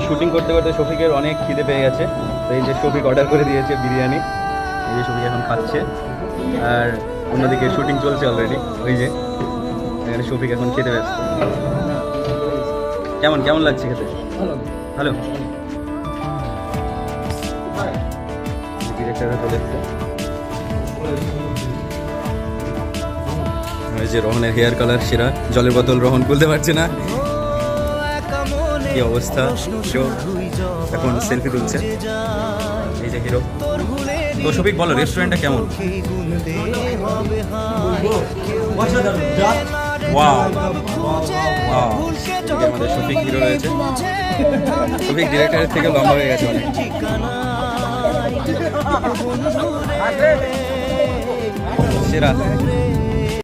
Shooting করতে করতে শফিকের অনেক খিদে পেয়ে গেছে, তো এই যে শফিক অর্ডার করে দিয়েছে বিরিয়ানি, এই যে শফিক এখন খাচ্ছে। আর অন্যদিকে শুটিং চলছে অলরেডি, ওই যে এখানে শফিক এখন খেতে ব্যস্ত। কেমন কেমন লাগছে খেতে? ভালো। ডিরেক্টররা চলে এসছে। এই যে রোহনের হেয়ার কালার সেরা, জলের বোতল রোহন খুলতে পারছে না, কি অবস্থা। এখন সেলফি তুলছে এই যে হিরো। তো শফিক বলো রেস্টুরেন্টটা কেমন? ওয়াও ওয়াও, আমাদের শফিক হিরো রয়েছে। শফিক ডিরেক্টরের থেকে লম্বা হয়ে গেছে অনেক। সেরা।